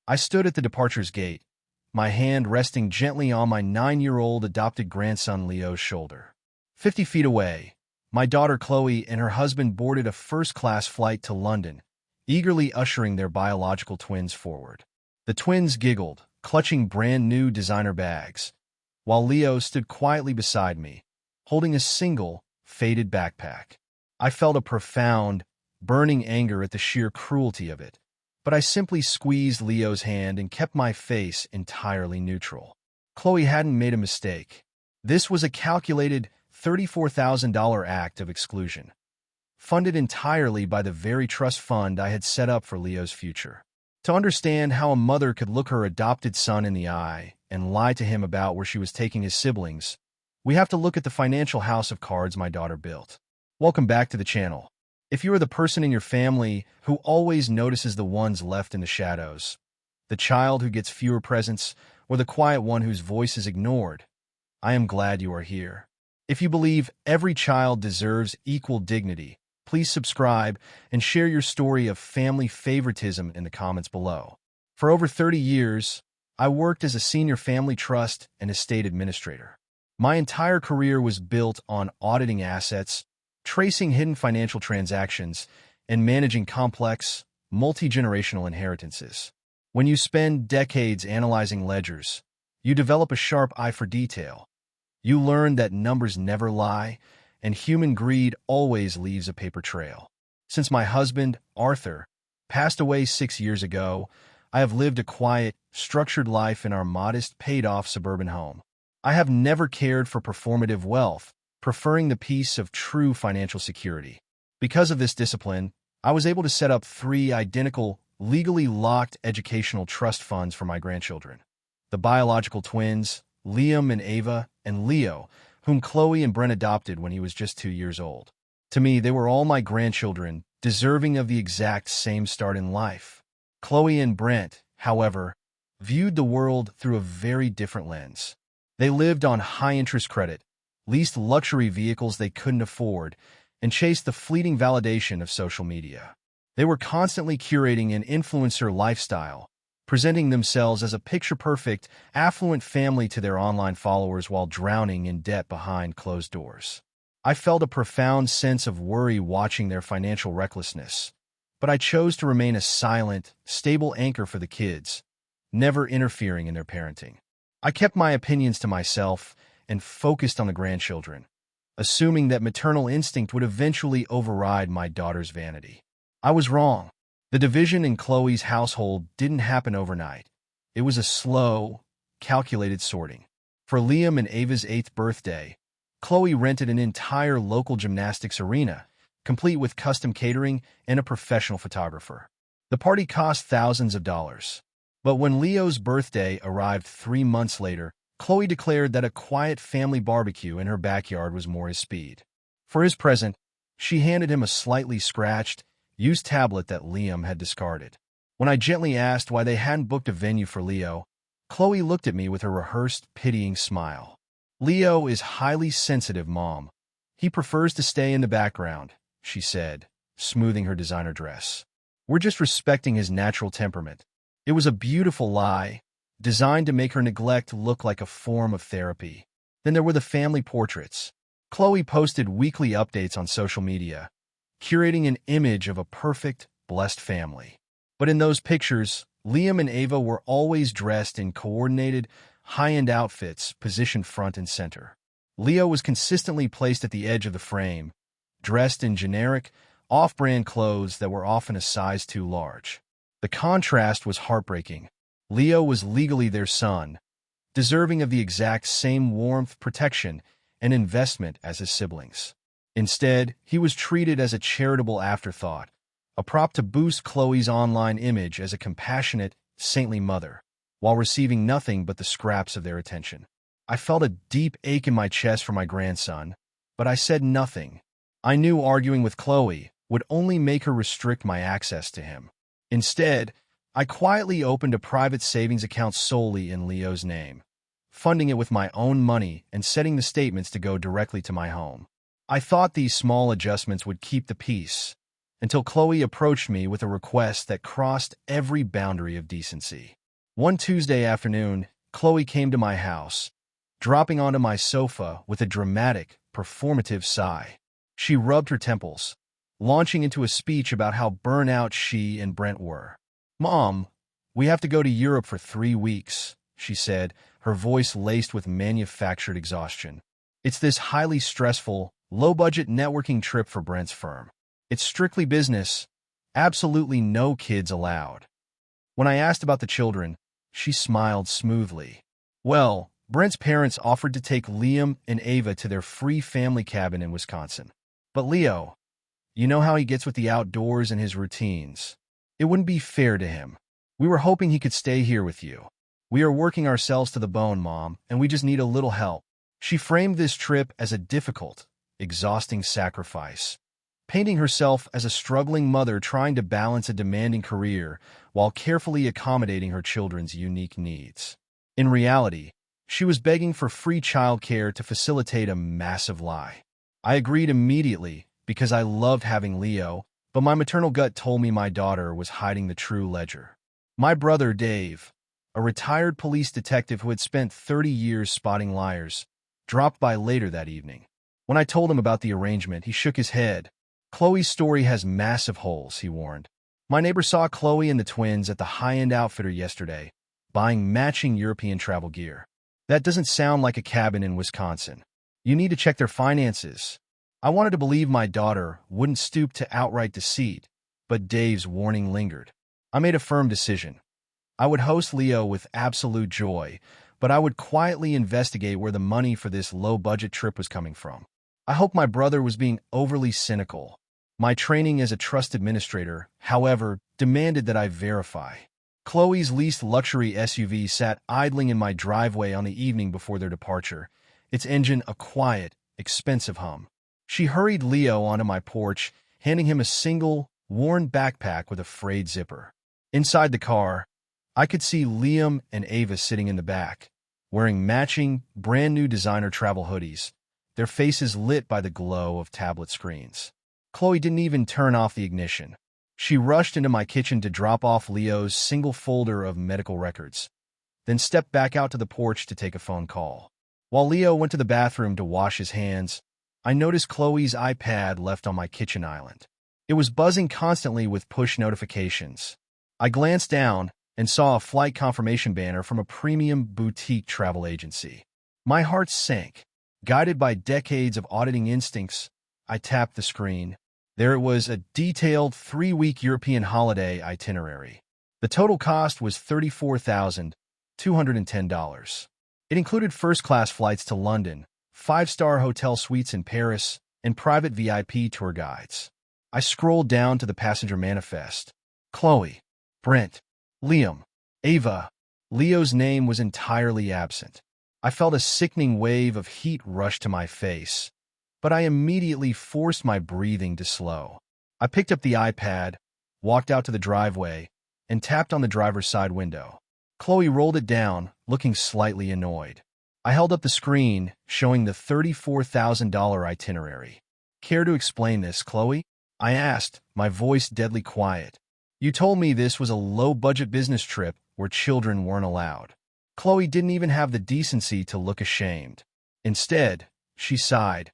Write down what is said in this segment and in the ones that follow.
I stood at the departure's gate, my hand resting gently on my 9-year-old adopted grandson Leo's shoulder. 50 feet away, my daughter Chloe and her husband boarded a first-class flight to London, eagerly ushering their biological twins forward. The twins giggled, clutching brand-new designer bags, while Leo stood quietly beside me, holding a single, faded backpack. I felt a profound, burning anger at the sheer cruelty of it, but I simply squeezed Leo's hand and kept my face entirely neutral. Chloe hadn't made a mistake. This was a calculated $34,000 act of exclusion, funded entirely by the very trust fund I had set up for Leo's future. To understand how a mother could look her adopted son in the eye and lie to him about where she was taking his siblings, we have to look at the financial house of cards my daughter built. Welcome back to the channel. If you are the person in your family who always notices the ones left in the shadows, the child who gets fewer presents, or the quiet one whose voice is ignored, I am glad you are here. If you believe every child deserves equal dignity, please subscribe and share your story of family favoritism in the comments below. For over 30 years, I worked as a senior family trust and estate administrator. My entire career was built on auditing assets, tracing hidden financial transactions, and managing complex, multi-generational inheritances. When you spend decades analyzing ledgers, you develop a sharp eye for detail. You learn that numbers never lie, and human greed always leaves a paper trail. Since my husband, Arthur, passed away 6 years ago, I have lived a quiet, structured life in our modest, paid-off suburban home. I have never cared for performative wealth, preferring the peace of true financial security. Because of this discipline, I was able to set up 3 identical, legally locked educational trust funds for my grandchildren. The biological twins, Liam and Ava, and Leo, whom Chloe and Brent adopted when he was just 2 years old. To me, they were all my grandchildren, deserving of the exact same start in life. Chloe and Brent, however, viewed the world through a very different lens. They lived on high-interest credit, leased luxury vehicles they couldn't afford, and chased the fleeting validation of social media. They were constantly curating an influencer lifestyle, presenting themselves as a picture-perfect, affluent family to their online followers while drowning in debt behind closed doors. I felt a profound sense of worry watching their financial recklessness, but I chose to remain a silent, stable anchor for the kids, never interfering in their parenting. I kept my opinions to myself and focused on the grandchildren, assuming that maternal instinct would eventually override my daughter's vanity. I was wrong. The division in Chloe's household didn't happen overnight. It was a slow, calculated sorting. For Liam and Ava's 8th birthday, Chloe rented an entire local gymnastics arena, complete with custom catering and a professional photographer. The party cost thousands of dollars. But when Leo's birthday arrived 3 months later, Chloe declared that a quiet family barbecue in her backyard was more his speed. For his present, she handed him a slightly scratched, used tablet that Liam had discarded. When I gently asked why they hadn't booked a venue for Leo, Chloe looked at me with a rehearsed, pitying smile. "Leo is highly sensitive, Mom. He prefers to stay in the background," she said, smoothing her designer dress. "We're just respecting his natural temperament." It was a beautiful lie, designed to make her neglect look like a form of therapy. Then there were the family portraits. Chloe posted weekly updates on social media, curating an image of a perfect, blessed family. But in those pictures, Liam and Ava were always dressed in coordinated, high-end outfits positioned front and center. Leo was consistently placed at the edge of the frame, dressed in generic, off-brand clothes that were often a size too large. The contrast was heartbreaking. Leo was legally their son, deserving of the exact same warmth, protection, and investment as his siblings. Instead, he was treated as a charitable afterthought, a prop to boost Chloe's online image as a compassionate, saintly mother, while receiving nothing but the scraps of their attention. I felt a deep ache in my chest for my grandson, but I said nothing. I knew arguing with Chloe would only make her restrict my access to him. Instead, I quietly opened a private savings account solely in Leo's name, funding it with my own money and setting the statements to go directly to my home. I thought these small adjustments would keep the peace, until Chloe approached me with a request that crossed every boundary of decency. One Tuesday afternoon, Chloe came to my house, dropping onto my sofa with a dramatic, performative sigh. She rubbed her temples, launching into a speech about how burnt out she and Brent were. "Mom, we have to go to Europe for 3 weeks," she said, her voice laced with manufactured exhaustion. "It's this highly stressful, low-budget networking trip for Brent's firm. It's strictly business, absolutely no kids allowed." When I asked about the children, she smiled smoothly. "Well, Brent's parents offered to take Liam and Ava to their free family cabin in Wisconsin. But Leo, you know how he gets with the outdoors and his routines. It wouldn't be fair to him. We were hoping he could stay here with you. We are working ourselves to the bone, Mom, and we just need a little help." She framed this trip as a difficult, exhausting sacrifice, painting herself as a struggling mother trying to balance a demanding career while carefully accommodating her children's unique needs. In reality, she was begging for free childcare to facilitate a massive lie. I agreed immediately because I loved having Leo, but my maternal gut told me my daughter was hiding the true ledger. My brother, Dave, a retired police detective who had spent 30 years spotting liars, dropped by later that evening. When I told him about the arrangement, he shook his head. "Chloe's story has massive holes," he warned. "My neighbor saw Chloe and the twins at the high-end outfitter yesterday, buying matching European travel gear. That doesn't sound like a cabin in Wisconsin. You need to check their finances." I wanted to believe my daughter wouldn't stoop to outright deceit, but Dave's warning lingered. I made a firm decision. I would host Leo with absolute joy, but I would quietly investigate where the money for this low-budget trip was coming from. I hoped my brother was being overly cynical. My training as a trust administrator, however, demanded that I verify. Chloe's leased luxury SUV sat idling in my driveway on the evening before their departure, its engine a quiet, expensive hum. She hurried Leo onto my porch, handing him a single, worn backpack with a frayed zipper. Inside the car, I could see Liam and Ava sitting in the back, wearing matching, brand-new designer travel hoodies, their faces lit by the glow of tablet screens. Chloe didn't even turn off the ignition. She rushed into my kitchen to drop off Leo's single folder of medical records, then stepped back out to the porch to take a phone call. While Leo went to the bathroom to wash his hands, I noticed Chloe's iPad left on my kitchen island. It was buzzing constantly with push notifications. I glanced down and saw a flight confirmation banner from a premium boutique travel agency. My heart sank. Guided by decades of auditing instincts, I tapped the screen. There it was, a detailed 3-week European holiday itinerary. The total cost was $34,210. It included first-class flights to London, 5-star hotel suites in Paris, and private VIP tour guides. I scrolled down to the passenger manifest. Chloe, Brent, Liam, Ava. Leo's name was entirely absent. I felt a sickening wave of heat rush to my face, but I immediately forced my breathing to slow. I picked up the iPad, walked out to the driveway, and tapped on the driver's side window. Chloe rolled it down, looking slightly annoyed. I held up the screen, showing the $34,000 itinerary. "Care to explain this, Chloe?" I asked, my voice deadly quiet. "You told me this was a low-budget business trip where children weren't allowed." Chloe didn't even have the decency to look ashamed. Instead, she sighed,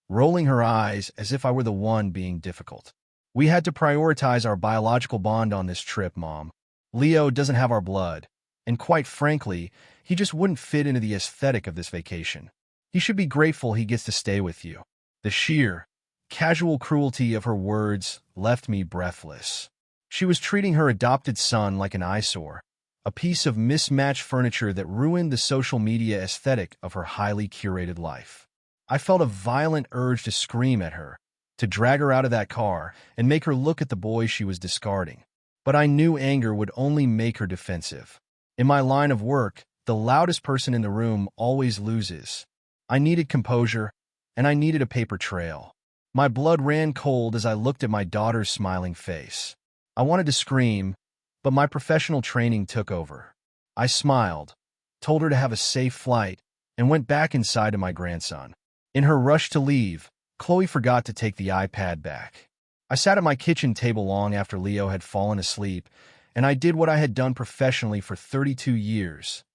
rolling her eyes as if I were the one being difficult. "We had to prioritize our biological bond on this trip, Mom. Leo doesn't have our blood, and quite frankly, he just wouldn't fit into the aesthetic of this vacation. He should be grateful he gets to stay with you." The sheer, casual cruelty of her words left me breathless. She was treating her adopted son like an eyesore, a piece of mismatched furniture that ruined the social media aesthetic of her highly curated life. I felt a violent urge to scream at her, to drag her out of that car and make her look at the boy she was discarding. But I knew anger would only make her defensive. In my line of work, the loudest person in the room always loses. I needed composure, and I needed a paper trail. My blood ran cold as I looked at my daughter's smiling face. I wanted to scream, but my professional training took over. I smiled, told her to have a safe flight, and went back inside to my grandson. In her rush to leave, Chloe forgot to take the iPad back. I sat at my kitchen table long after Leo had fallen asleep, and I did what I had done professionally for 32 years.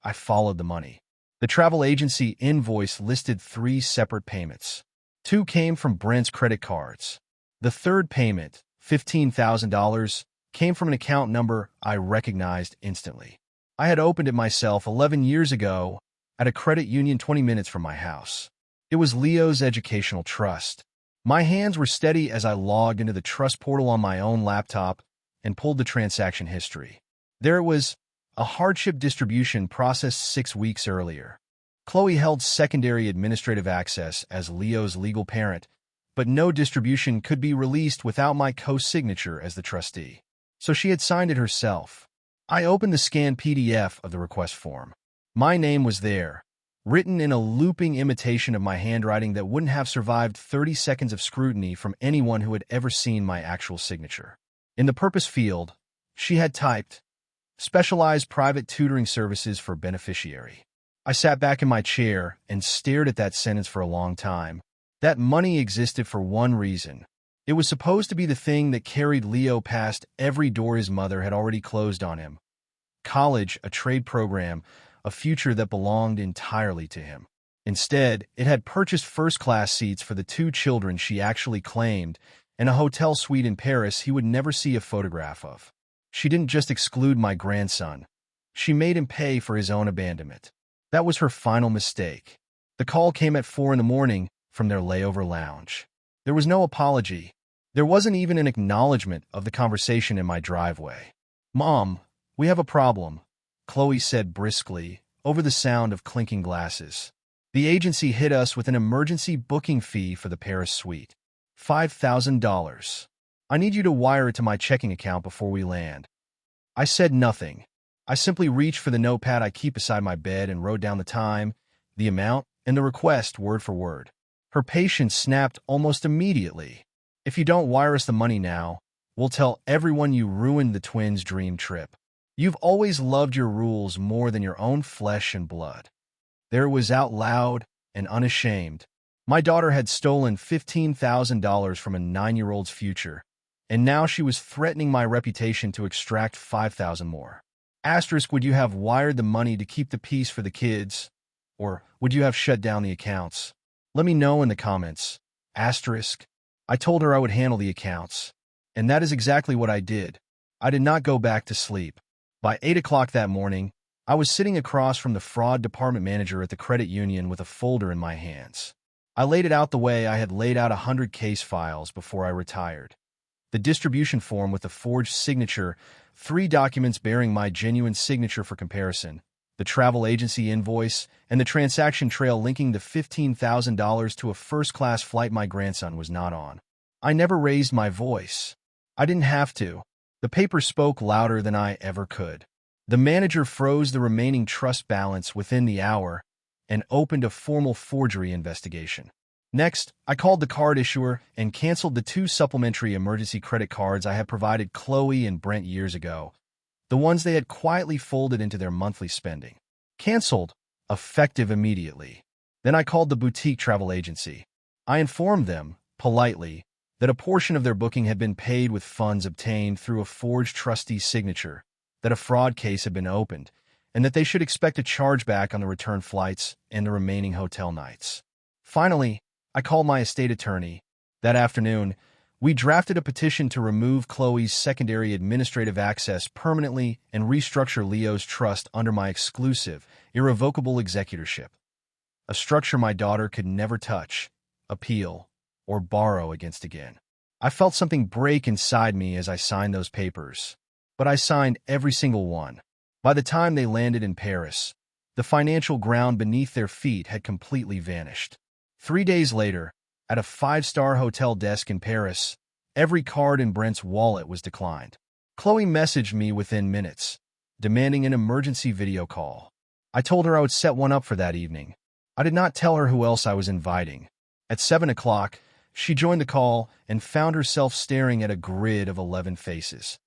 I followed the money. The travel agency invoice listed 3 separate payments. 2 came from Brent's credit cards. The third payment, $15,000, came from an account number I recognized instantly. I had opened it myself 11 years ago at a credit union 20 minutes from my house. It was Leo's educational trust. My hands were steady as I logged into the trust portal on my own laptop and pulled the transaction history. There it was, a hardship distribution processed 6 weeks earlier. Chloe held secondary administrative access as Leo's legal parent, but no distribution could be released without my co-signature as the trustee. So she had signed it herself. I opened the scanned PDF of the request form. My name was there, written in a looping imitation of my handwriting that wouldn't have survived 30 seconds of scrutiny from anyone who had ever seen my actual signature. In the purpose field, she had typed, "Specialized private tutoring services for beneficiary." I sat back in my chair and stared at that sentence for a long time. That money existed for one reason. It was supposed to be the thing that carried Leo past every door his mother had already closed on him. College, a trade program, a future that belonged entirely to him. Instead, it had purchased first-class seats for the 2 children she actually claimed and a hotel suite in Paris he would never see a photograph of. She didn't just exclude my grandson. She made him pay for his own abandonment. That was her final mistake. The call came at 4 in the morning from their layover lounge. There was no apology. There wasn't even an acknowledgement of the conversation in my driveway. "Mom, we have a problem," Chloe said briskly, over the sound of clinking glasses. "The agency hit us with an emergency booking fee for the Paris suite. $5,000. I need you to wire it to my checking account before we land." I said nothing. I simply reached for the notepad I keep beside my bed and wrote down the time, the amount, and the request word for word. Her patience snapped almost immediately. "If you don't wire us the money now, we'll tell everyone you ruined the twins' dream trip. You've always loved your rules more than your own flesh and blood." There it was, out loud and unashamed. My daughter had stolen $15,000 from a 9-year-old's future, and now she was threatening my reputation to extract $5,000 more. Asterisk, would you have wired the money to keep the peace for the kids, or would you have shut down the accounts? Let me know in the comments. Asterisk. I told her I would handle the accounts, and that is exactly what I did. I did not go back to sleep. By 8 o'clock that morning, I was sitting across from the fraud department manager at the credit union with a folder in my hands. I laid it out the way I had laid out 100 case files before I retired. The distribution form with the forged signature, 3 documents bearing my genuine signature for comparison, the travel agency invoice, and the transaction trail linking the $15,000 to a first-class flight my grandson was not on. I never raised my voice. I didn't have to. The paper spoke louder than I ever could. The manager froze the remaining trust balance within the hour and opened a formal forgery investigation. Next, I called the card issuer and canceled the 2 supplementary emergency credit cards I had provided Chloe and Brent years ago, the ones they had quietly folded into their monthly spending. Canceled, effective immediately. Then I called the boutique travel agency. I informed them, politely, that a portion of their booking had been paid with funds obtained through a forged trustee's signature, that a fraud case had been opened, and that they should expect a chargeback on the return flights and the remaining hotel nights. Finally, I called my estate attorney. That afternoon, we drafted a petition to remove Chloe's secondary administrative access permanently and restructure Leo's trust under my exclusive, irrevocable executorship. A structure my daughter could never touch, appeal, or borrow against again. I felt something break inside me as I signed those papers, but I signed every single one. By the time they landed in Paris, the financial ground beneath their feet had completely vanished. 3 days later, at a 5-star hotel desk in Paris, every card in Brent's wallet was declined. Chloe messaged me within minutes, demanding an emergency video call. I told her I would set one up for that evening. I did not tell her who else I was inviting. At 7 o'clock, she joined the call and found herself staring at a grid of 11 faces.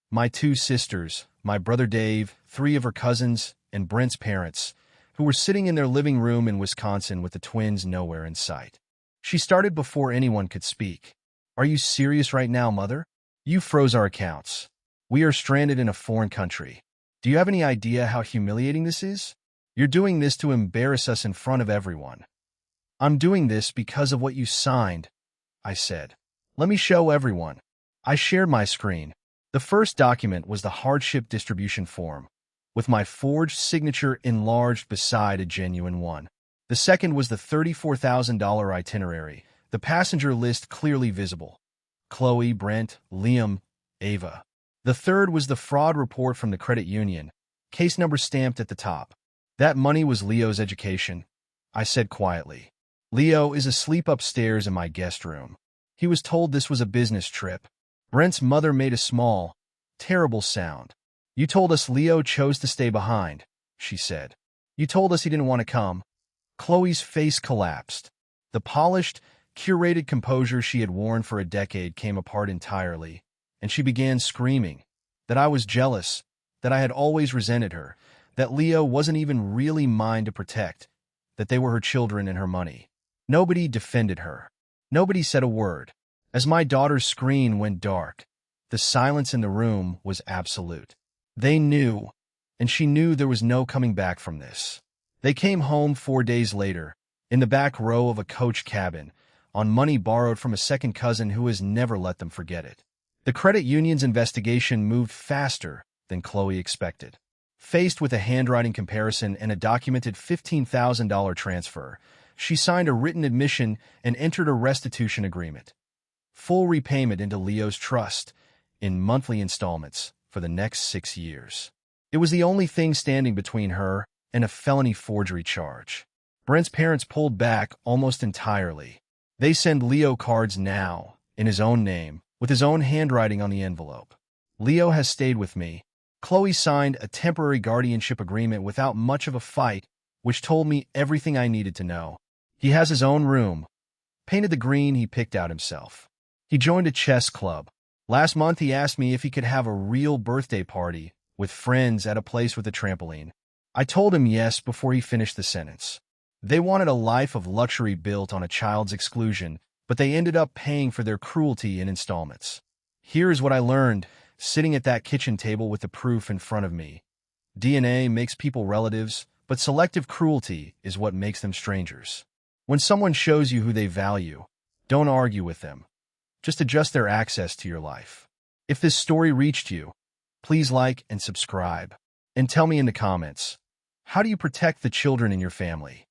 My 2 sisters, my brother Dave, 3 of her cousins, and Brent's parents, who were sitting in their living room in Wisconsin with the twins nowhere in sight. She started before anyone could speak. Are you serious right now, mother? You froze our accounts. We are stranded in a foreign country. Do you have any idea how humiliating this is? You're doing this to embarrass us in front of everyone. I'm doing this because of what you signed, I said. Let me show everyone. I shared my screen. The first document was the hardship distribution form, with my forged signature enlarged beside a genuine one. The second was the $34,000 itinerary, the passenger list clearly visible. Chloe, Brent, Liam, Ava. The third was the fraud report from the credit union, case number stamped at the top. That money was Leo's education, I said quietly. Leo is asleep upstairs in my guest room. He was told this was a business trip. Brent's mother made a small, terrible sound. You told us Leo chose to stay behind, she said. You told us he didn't want to come. Chloe's face collapsed. The polished, curated composure she had worn for a decade came apart entirely, and she began screaming that I was jealous, that I had always resented her, that Leo wasn't even really mine to protect, that they were her children and her money. Nobody defended her. Nobody said a word. As my daughter's screen went dark, the silence in the room was absolute. They knew, and she knew there was no coming back from this. They came home 4 days later, in the back row of a coach cabin, on money borrowed from a second cousin who has never let them forget it. The credit union's investigation moved faster than Chloe expected. Faced with a handwriting comparison and a documented $15,000 transfer, she signed a written admission and entered a restitution agreement. Full repayment into Leo's trust, in monthly installments, for the next 6 years. It was the only thing standing between her and a felony forgery charge. Brent's parents pulled back almost entirely. They send Leo cards now, in his own name, with his own handwriting on the envelope. Leo has stayed with me. Chloe signed a temporary guardianship agreement without much of a fight, which told me everything I needed to know. He has his own room, painted the green he picked out himself. He joined a chess club. Last month he asked me if he could have a real birthday party with friends at a place with a trampoline. I told him yes before he finished the sentence. They wanted a life of luxury built on a child's exclusion, but they ended up paying for their cruelty in installments. Here's what I learned, sitting at that kitchen table with the proof in front of me. DNA makes people relatives, but selective cruelty is what makes them strangers. When someone shows you who they value, don't argue with them. Just adjust their access to your life. If this story reached you, please like and subscribe. And tell me in the comments, how do you protect the children in your family?